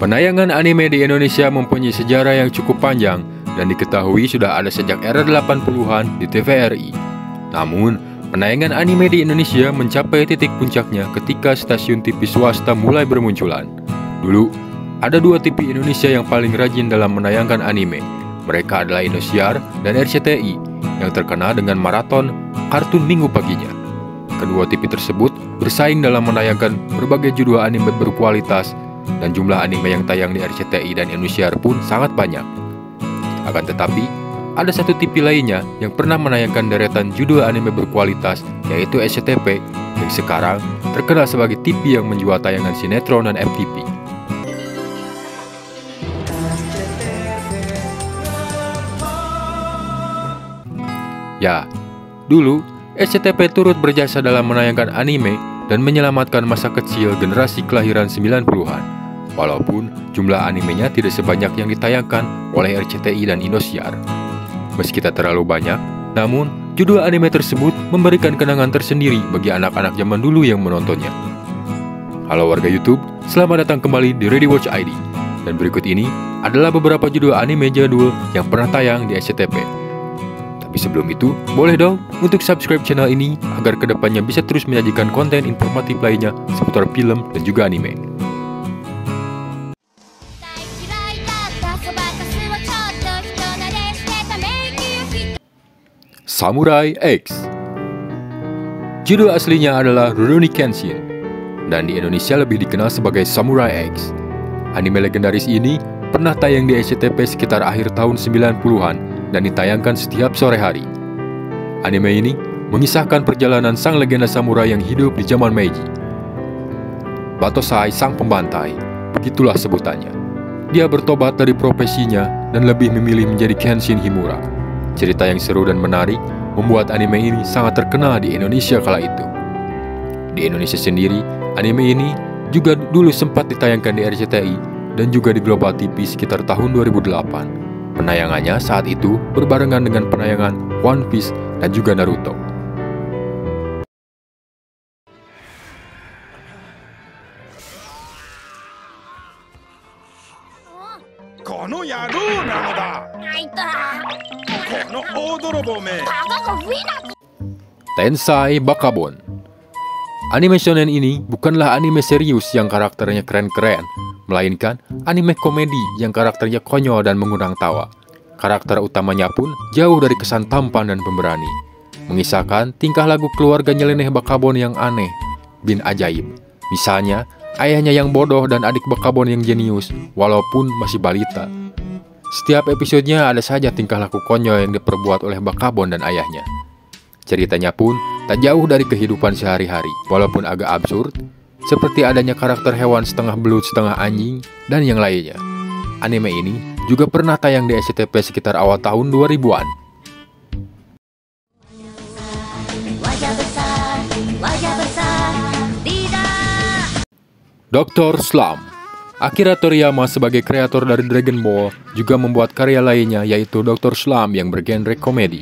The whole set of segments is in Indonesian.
Penayangan anime di Indonesia mempunyai sejarah yang cukup panjang dan diketahui sudah ada sejak era 80-an di TVRI. Namun, penayangan anime di Indonesia mencapai titik puncaknya ketika stasiun TV swasta mulai bermunculan. Dulu, ada dua TV Indonesia yang paling rajin dalam menayangkan anime. Mereka adalah Indosiar dan RCTI yang terkenal dengan maraton kartun minggu paginya. Kedua TV tersebut bersaing dalam menayangkan berbagai judul anime berkualitas dan jumlah anime yang tayang di RCTI dan Indosiar pun sangat banyak. Akan tetapi, ada satu TV lainnya yang pernah menayangkan deretan judul anime berkualitas, yaitu SCTV, yang sekarang terkenal sebagai TV yang menjual tayangan sinetron dan FTV. Ya, dulu SCTV turut berjasa dalam menayangkan anime dan menyelamatkan masa kecil generasi kelahiran 90-an. Walaupun jumlah animenya tidak sebanyak yang ditayangkan oleh RCTI dan Indosiar. Meski tak terlalu banyak, namun judul anime tersebut memberikan kenangan tersendiri bagi anak-anak zaman dulu yang menontonnya. Halo warga YouTube, selamat datang kembali di Ready Watch ID. Dan berikut ini adalah beberapa judul anime jadul yang pernah tayang di SCTV. Tapi sebelum itu, boleh dong untuk subscribe channel ini agar kedepannya bisa terus menyajikan konten informatif lainnya seputar film dan juga anime. Samurai X. Judul aslinya adalah Rurouni Kenshin, dan di Indonesia lebih dikenal sebagai Samurai X. Anime legendaris ini pernah tayang di SCTV sekitar akhir tahun 90-an dan ditayangkan setiap sore hari. Anime ini mengisahkan perjalanan sang legenda samurai yang hidup di zaman Meiji. Batosai sang pembantai, begitulah sebutannya. Dia bertobat dari profesinya dan lebih memilih menjadi Kenshin Himura. Cerita yang seru dan menarik membuat anime ini sangat terkenal di Indonesia kala itu. Di Indonesia sendiri, anime ini juga dulu sempat ditayangkan di RCTI dan juga di Global TV sekitar tahun 2008. Penayangannya saat itu berbarengan dengan penayangan One Piece dan juga Naruto. Tensai Bakabon. Anime shonen ini bukanlah anime serius yang karakternya keren-keren, melainkan anime komedi yang karakternya konyol dan mengundang tawa. Karakter utamanya pun jauh dari kesan tampan dan pemberani, mengisahkan tingkah laku keluarga nyeleneh Bakabon yang aneh, bin ajaib. Misalnya, ayahnya yang bodoh dan adik Bakabon yang jenius, walaupun masih balita. Setiap episodenya ada saja tingkah laku konyol yang diperbuat oleh Bakabon dan ayahnya. Ceritanya pun tak jauh dari kehidupan sehari-hari, walaupun agak absurd, seperti adanya karakter hewan setengah belut setengah anjing, dan yang lainnya. Anime ini juga pernah tayang di SCTV sekitar awal tahun 2000-an. Dr. Slump. Akira Toriyama sebagai kreator dari Dragon Ball juga membuat karya lainnya, yaitu Dr. Slump yang bergenre komedi.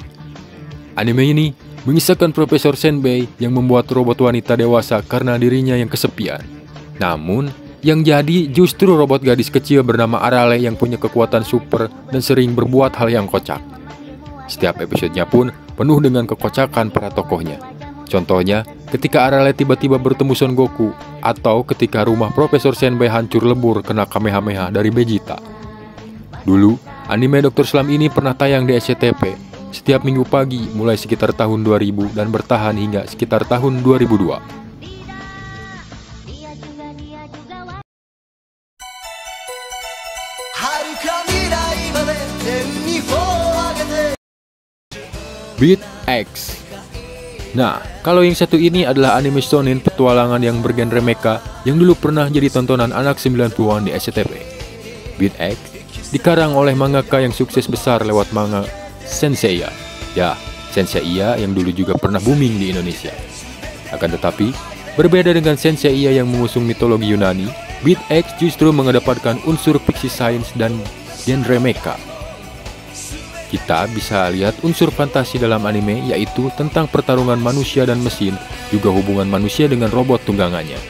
Anime ini mengisahkan Profesor Senbei yang membuat robot wanita dewasa karena dirinya yang kesepian. Namun, yang jadi justru robot gadis kecil bernama Arale yang punya kekuatan super dan sering berbuat hal yang kocak. Setiap episodenya pun penuh dengan kekocakan para tokohnya. Contohnya, ketika Arale tiba-tiba bertemu Son Goku, atau ketika rumah Profesor Senbei hancur lebur kena Kamehameha dari Vegeta. Dulu, anime Dr. Slump ini pernah tayang di SCTV setiap minggu pagi mulai sekitar tahun 2000 dan bertahan hingga sekitar tahun 2002. Beat X. Nah, kalau yang satu ini adalah anime shonen petualangan yang bergenre mecha yang dulu pernah jadi tontonan anak 90-an di SCTV. Beat X dikarang oleh mangaka yang sukses besar lewat manga Senseiya. Ya, Senseiya yang dulu juga pernah booming di Indonesia. Akan tetapi, berbeda dengan Senseiya yang mengusung mitologi Yunani, Beat X justru mengedepankan unsur fiksi sains dan genre mecha. Kita bisa lihat unsur fantasi dalam anime, yaitu tentang pertarungan manusia dan mesin, juga hubungan manusia dengan robot tunggangannya.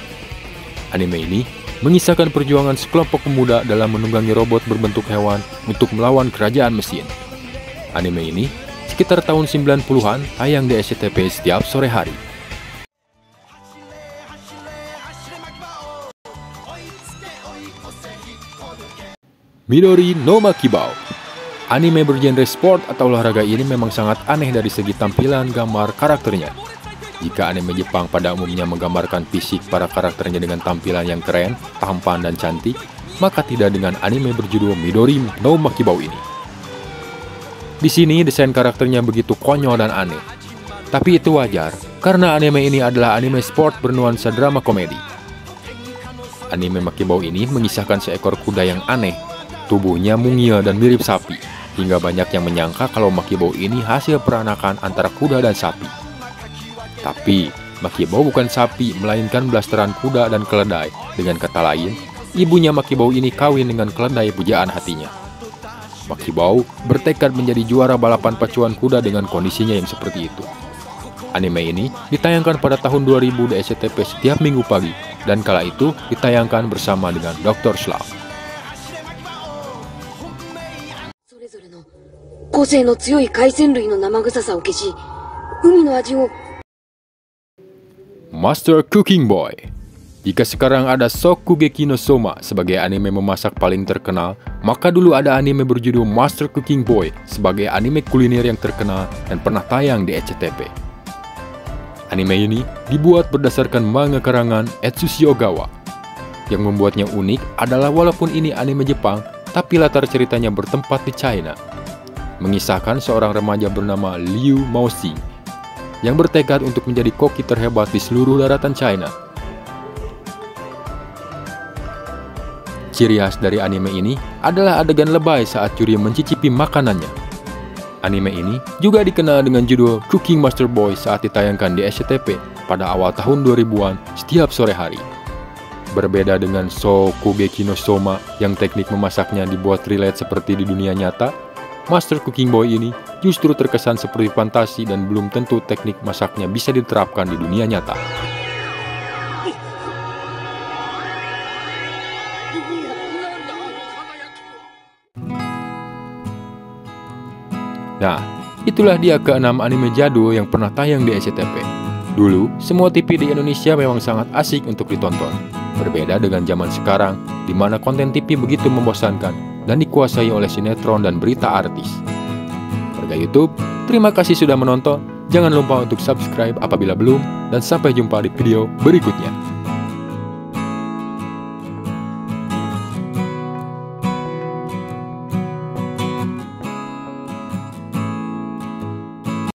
Anime ini mengisahkan perjuangan sekelompok pemuda dalam menunggangi robot berbentuk hewan untuk melawan kerajaan mesin. Anime ini sekitar tahun 90-an tayang di SCTV setiap sore hari. Midori no Makibao. Anime bergenre sport atau olahraga ini memang sangat aneh dari segi tampilan gambar karakternya. Jika anime Jepang pada umumnya menggambarkan fisik para karakternya dengan tampilan yang keren, tampan, dan cantik, maka tidak dengan anime berjudul Midori no Makibao ini. Di sini desain karakternya begitu konyol dan aneh. Tapi itu wajar, karena anime ini adalah anime sport bernuansa drama komedi. Anime Makibao ini mengisahkan seekor kuda yang aneh. Tubuhnya mungil dan mirip sapi, hingga banyak yang menyangka kalau Makibao ini hasil peranakan antara kuda dan sapi. Tapi, Makibao bukan sapi, melainkan blasteran kuda dan keledai. Dengan kata lain, ibunya Makibao ini kawin dengan keledai pujaan hatinya. Makibao bertekad menjadi juara balapan pacuan kuda dengan kondisinya yang seperti itu. Anime ini ditayangkan pada tahun 2000 di SCTV setiap minggu pagi, dan kala itu ditayangkan bersama dengan Dr. Slump. 個性の強い海鮮類の生臭さを消し、海の味を Master Cooking Boy. Jika sekarang ada Shokugeki no Soma sebagai anime memasak paling terkenal, maka dulu ada anime berjudul Master Cooking Boy sebagai anime kuliner yang terkenal dan pernah tayang di SCTV. Anime ini dibuat berdasarkan manga karangan Etsushi Ogawa. Yang membuatnya unik adalah walaupun ini anime Jepang, tapi latar ceritanya bertempat di China. Mengisahkan seorang remaja bernama Liu Maoxing yang bertekad untuk menjadi koki terhebat di seluruh daratan China. Ciri khas dari anime ini adalah adegan lebay saat juri mencicipi makanannya. Anime ini juga dikenal dengan judul Cooking Master Boy saat ditayangkan di SCTV pada awal tahun 2000-an setiap sore hari. Berbeda dengan Shokugeki no Soma yang teknik memasaknya dibuat relate seperti di dunia nyata, Master Cooking Boy ini justru terkesan seperti fantasi dan belum tentu teknik masaknya bisa diterapkan di dunia nyata. Nah, itulah dia ke-6 anime jadul yang pernah tayang di SCTV. Dulu, semua TV di Indonesia memang sangat asik untuk ditonton. Berbeda dengan zaman sekarang, di mana konten TV begitu membosankan dan dikuasai oleh sinetron dan berita artis. Warga YouTube, terima kasih sudah menonton. Jangan lupa untuk subscribe apabila belum, dan sampai jumpa di video berikutnya.